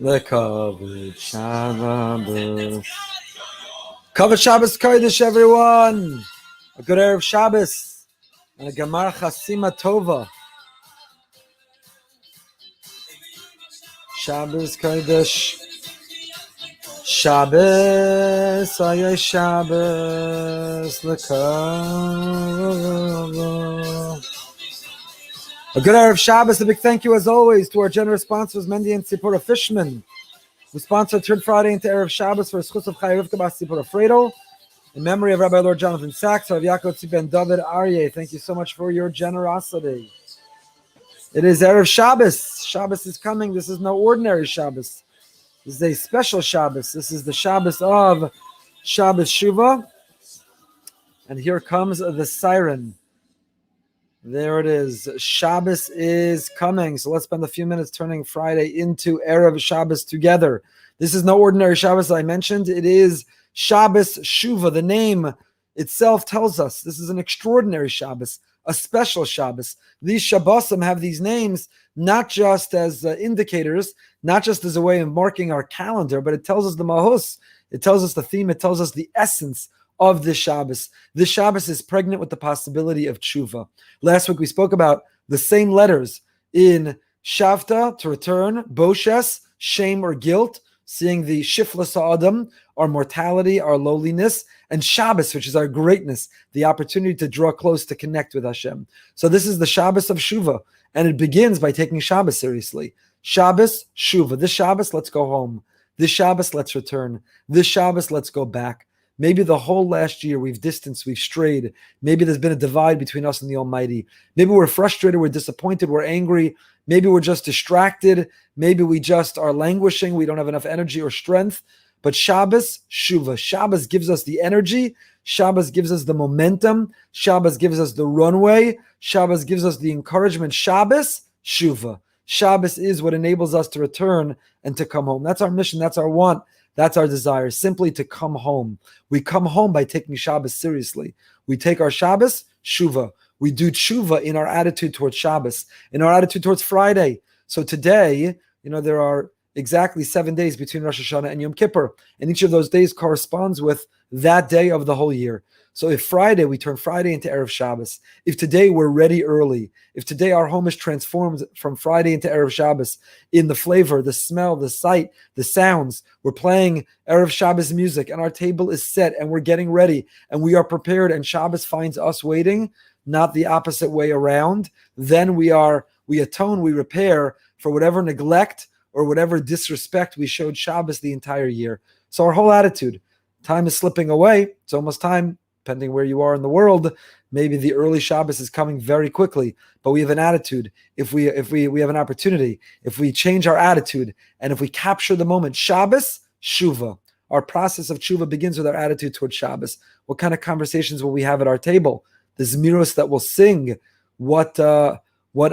Lekavod Shabbos. Kavod Shabbos Kodesh, everyone. A good Erev Shabbos and a Gemar Chasima Tova. Shabbos Kodesh. Shabbos, Ayay Shabbos, Lekavod. A good Erev Shabbos. A big thank you, as always, to our generous sponsors, Mendy and Tzipora Fishman, who sponsored Third Friday into Erev Shabbos for a schus of Chai Rivka Bas Tzipora Fredo, in memory of Rabbi Lord Jonathan Sachs, Rav Yaakov Tzvi Ben David Aryeh. Thank you so much for your generosity. It is Erev Shabbos. Shabbos is coming. This is no ordinary Shabbos. This is a special Shabbos. This is the Shabbos of Shabbos Shuvah. And here comes the siren. There it is. Shabbos is coming. So let's spend a few minutes turning Friday into Erev Shabbos together. This is no ordinary Shabbos, as I mentioned. It is Shabbos Shuvah. The name itself tells us this is an extraordinary Shabbos, a special Shabbos. These Shabbosim have these names not just as indicators, not just as a way of marking our calendar, but it tells us the mahus. It tells us the theme. It tells us the essence of this Shabbos. This Shabbos is pregnant with the possibility of tshuva. Last week we spoke about the same letters in Shavta, to return, Boshes, shame or guilt, seeing the Shiflas Adam, our mortality, our lowliness, and Shabbos, which is our greatness, the opportunity to draw close, to connect with Hashem. So this is the Shabbos of Shuvah, and it begins by taking Shabbos seriously. Shabbos, Shuvah. This Shabbos, let's go home. This Shabbos, let's return. This Shabbos, let's go back. Maybe the whole last year we've distanced, we've strayed. Maybe there's been a divide between us and the Almighty. Maybe we're frustrated, we're disappointed, we're angry. Maybe we're just distracted. Maybe we just are languishing. We don't have enough energy or strength. But Shabbos, Shuvah. Shabbos gives us the energy. Shabbos gives us the momentum. Shabbos gives us the runway. Shabbos gives us the encouragement. Shabbos, Shuvah. Shabbos is what enables us to return and to come home. That's our mission. That's our want. That's our desire, simply to come home. We come home by taking Shabbos seriously. We take our Shabbos, Shuvah. We do tshuva in our attitude towards Shabbos, in our attitude towards Friday. So today, there are exactly 7 days between Rosh Hashanah and Yom Kippur, and each of those days corresponds with that day of the whole year. So if Friday, we turn Friday into Erev Shabbos. If today we're ready early, if today our home is transformed from Friday into Erev Shabbos, in the flavor, the smell, the sight, the sounds, we're playing Erev Shabbos music, and our table is set, and we're getting ready, and we are prepared, and Shabbos finds us waiting, not the opposite way around, then we atone, we repair for whatever neglect or whatever disrespect we showed Shabbos the entire year. So our whole attitude, time is slipping away. It's almost time, depending where you are in the world. Maybe the early Shabbos is coming very quickly, but we have an attitude. If we have an opportunity, if we change our attitude, and if we capture the moment, Shabbos, Shuvah. Our process of Shuvah begins with our attitude towards Shabbos. What kind of conversations will we have at our table? The Zmiros that we'll sing. What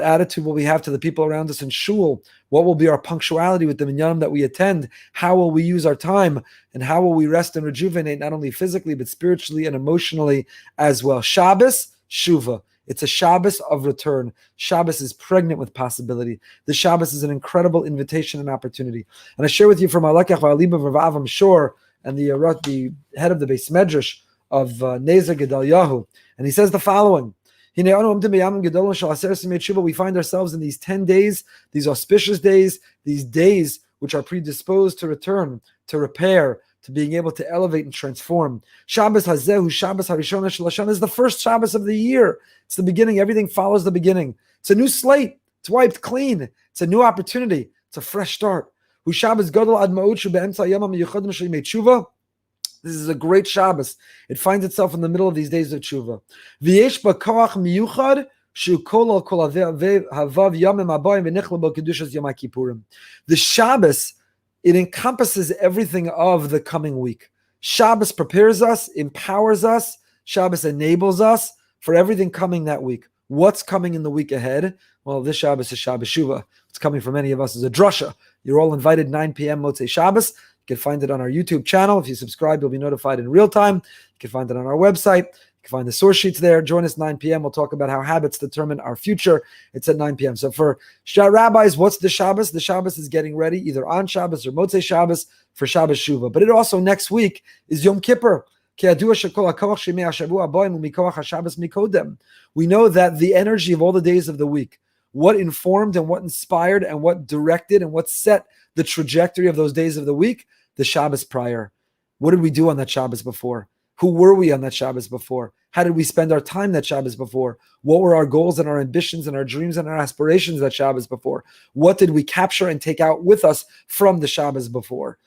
attitude will we have to the people around us in shul? What will be our punctuality with the minyanim that we attend? How will we use our time? And how will we rest and rejuvenate, not only physically, but spiritually and emotionally as well? Shabbos, Shuvah. It's a Shabbos of return. Shabbos is pregnant with possibility. The Shabbos is an incredible invitation and opportunity. And I share with you from Alakach V'Aliba Rav Avam Shor, and the head of the Beis Medrash of Nezer Gedalyahu. And he says the following. We find ourselves in these 10 days, these auspicious days, these days which are predisposed to return, to repair, to being able to elevate and transform. Shabbos Hazehu, Shabbos Harishon Shel Hashanah, is the first Shabbos of the year. It's the beginning. Everything follows the beginning. It's a new slate. It's wiped clean. It's a new opportunity. It's a fresh start. Hu Shabbos Gadol Ad Ma'od Shu Be'emtza Hayom HaMiyuchadim Shel Tshuva. This is a great Shabbos. It finds itself in the middle of these days of Tshuva. V'yesh ba koach miyuchad shu kol al kol havav yamim habayim v'nichla bo kedushas Yom HaKippurim. The Shabbos, it encompasses everything of the coming week. Shabbos prepares us, empowers us. Shabbos enables us for everything coming that week. What's coming in the week ahead? Well, this Shabbos is Shabbos Shuvah. What's coming for many of us is a drasha. You're all invited 9 p.m. Motzei Shabbos. You can find it on our YouTube channel. If you subscribe, you'll be notified in real time. You can find it on our website. You can find the source sheets there. Join us 9 p.m. We'll talk about how habits determine our future. It's at 9 p.m. So for rabbis, what's the Shabbos? The Shabbos is getting ready either on Shabbos or Motzei Shabbos for Shabbos Shuvah. But it also next week is Yom Kippur. We know that the energy of all the days of the week, what informed and what inspired and what directed and what set the trajectory of those days of the week, the Shabbos prior. What did we do on that Shabbos before? Who were we on that Shabbos before? How did we spend our time that Shabbos before? What were our goals and our ambitions and our dreams and our aspirations that Shabbos before? What did we capture and take out with us from the Shabbos before?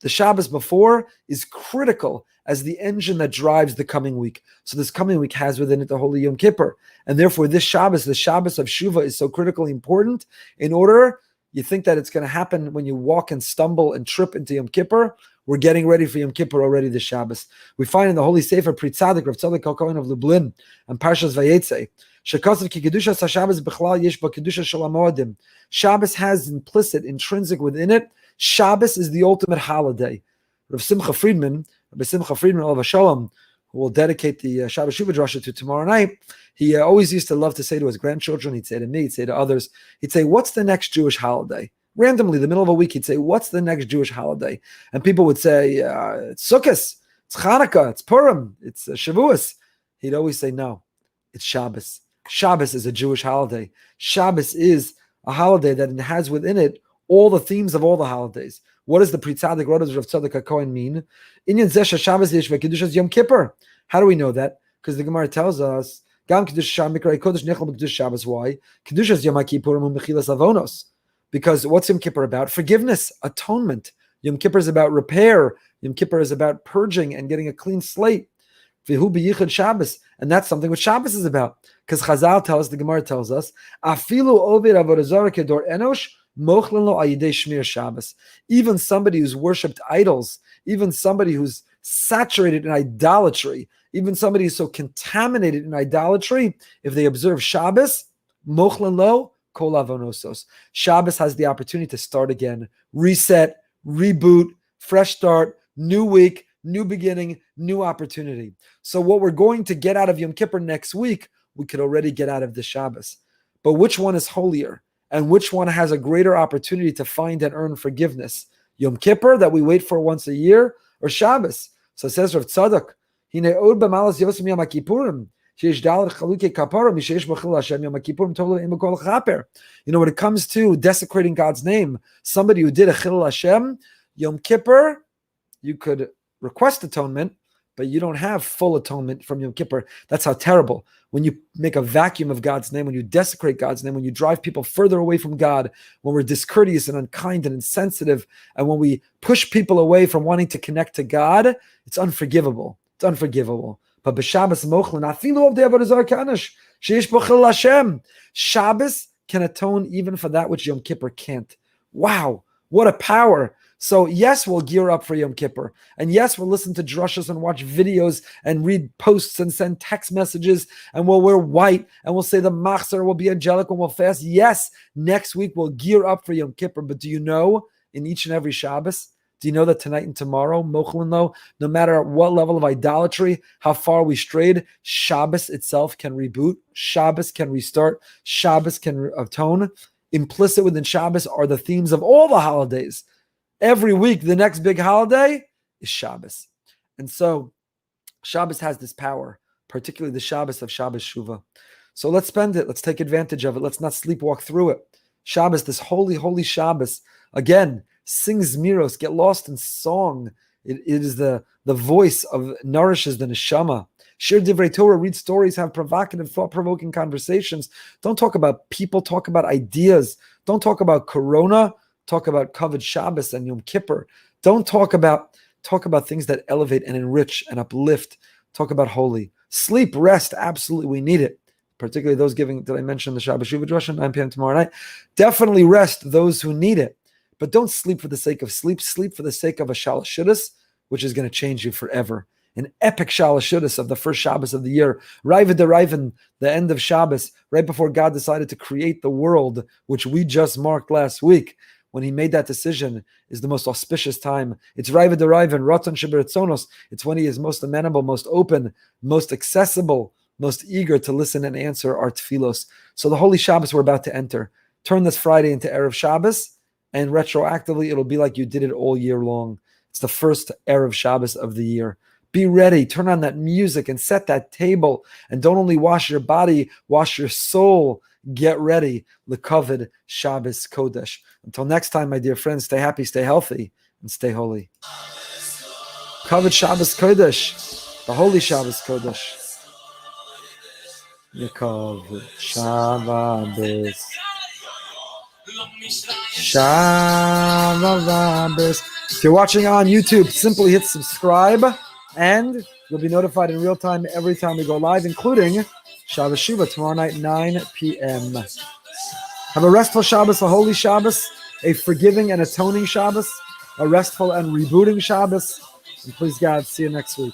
The Shabbos before is critical as the engine that drives the coming week. So this coming week has within it the Holy Yom Kippur. And therefore this Shabbos, the Shabbos of Shuvah, is so critically important. In order, you think that it's going to happen when you walk and stumble and trip into Yom Kippur. We're getting ready for Yom Kippur already this Shabbos. We find in the Holy Sefer Pri Tzadik, Rav Tzadok HaKohen of Lublin, and Parshas Vayetze, Shekasav ki Kedushas HaShabbos b'chlal yesh ba Kedusha shel HaMoadim. Shabbos has implicit, intrinsic within it. Shabbos is the ultimate holiday. Rabbi Simcha Friedman, Olav Shalom, who will dedicate the Shabbos Shuvah Drasha to tomorrow night, he always used to love to say to his grandchildren, he'd say to me, he'd say to others, he'd say, what's the next Jewish holiday? Randomly, the middle of a week, he'd say, what's the next Jewish holiday? And people would say, it's Sukkot, it's Chanukah, it's Purim, it's Shavuos. He'd always say, no, it's Shabbos. Shabbos is a Jewish holiday. Shabbos is a holiday that has within it all the themes of all the holidays. What does the Pri Tzadik, what does Rav Tzadok HaKohen mean? Inyan Zeh Shabbos yesh v'Kedushas Yom Kippur. How do we know that? Because the Gemara tells us, Gam Kedush Sham Mikra Kodesh Nechal B'Kedush Shabbos. Why? Kedushas Yom HaKippurim u'Mechilas Avonos. Because what's Yom Kippur about? Forgiveness, atonement. Yom Kippur is about repair. Yom Kippur is about purging and getting a clean slate. V'hu b'yichud Shabbos. And that's something what Shabbos is about. Because Chazal tells us, the Gemara tells us, Afilu Ovid Avodah Zarah Kedor Enosh, even somebody who's worshipped idols, even somebody who's saturated in idolatry, even somebody who's so contaminated in idolatry, if they observe Shabbos, Shabbos has the opportunity to start again, reset, reboot, fresh start, new week, new beginning, new opportunity. So what we're going to get out of Yom Kippur next week, we could already get out of the Shabbos. But which one is holier? And which one has a greater opportunity to find and earn forgiveness? Yom Kippur, that we wait for once a year, or Shabbos? So it says Rav Tzadok, you know, when it comes to desecrating God's name, somebody who did a Chilul Hashem, Yom Kippur, you could request atonement, but you don't have full atonement from Yom Kippur. That's how terrible. When you make a vacuum of God's name, when you desecrate God's name, when you drive people further away from God, when we're discourteous and unkind and insensitive, and when we push people away from wanting to connect to God, it's unforgivable. It's unforgivable. But b'Shabbos mochlin, afilu of de'avodah zarah k'anash, sheish bo chilul Hashem. Shabbos can atone even for that which Yom Kippur can't. Wow, what a power. So yes, we'll gear up for Yom Kippur. And yes, we'll listen to drushas and watch videos and read posts and send text messages. And we'll wear white and we'll say the machzor will be angelic and we'll fast. Yes, next week we'll gear up for Yom Kippur. But do you know, in each and every Shabbos, do you know that tonight and tomorrow, no matter what level of idolatry, how far we strayed, Shabbos itself can reboot. Shabbos can restart. Shabbos can atone. Implicit within Shabbos are the themes of all the holidays. Every week, the next big holiday is Shabbos. And so Shabbos has this power, particularly the Shabbos of Shabbos Shuvah. So let's spend it. Let's take advantage of it. Let's not sleepwalk through it. Shabbos, this holy, holy Shabbos. Again, sing Zmiros, get lost in song. It is the voice of, nourishes the neshama. Shir Divrei Torah, read stories, have provocative, thought-provoking conversations. Don't talk about people, talk about ideas. Don't talk about Corona. Talk about Kavod Shabbos and Yom Kippur. Don't talk about things that elevate and enrich and uplift. Talk about holy. Sleep, rest, absolutely, we need it. Particularly those giving, did I mention the Shabbos Shuvah Drasha, 9 p.m. tomorrow night? Definitely rest those who need it. But don't sleep for the sake of sleep. Sleep for the sake of a Shalashudas, which is going to change you forever. An epic Shalashudas of the first Shabbos of the year. Raiva de Raivan, the end of Shabbos, right before God decided to create the world, which we just marked last week. when he made that decision, is the most auspicious time. It's Raiva Deraiva and Ratan Shibiritzonos. It's when he is most amenable, most open, most accessible, most eager to listen and answer our tefillos. So the Holy Shabbos we're about to enter. Turn this Friday into Erev Shabbos, and retroactively it'll be like you did it all year long. It's the first Erev Shabbos of the year. Be ready. Turn on that music and set that table. And don't only wash your body, wash your soul. Get ready. L'kavod Shabbos Kodesh. Until next time, my dear friends, stay happy, stay healthy, and stay holy. Kavod Shabbos Kodesh. The holy Shabbos Kodesh. L'kavod Shabbos. Shabbos. If you're watching on YouTube, simply hit subscribe, and you'll be notified in real time every time we go live, including Shabbos Shiva tomorrow night, 9 p.m. Have a restful Shabbos, a holy Shabbos, a forgiving and atoning Shabbos, a restful and rebooting Shabbos. And please God, see you next week.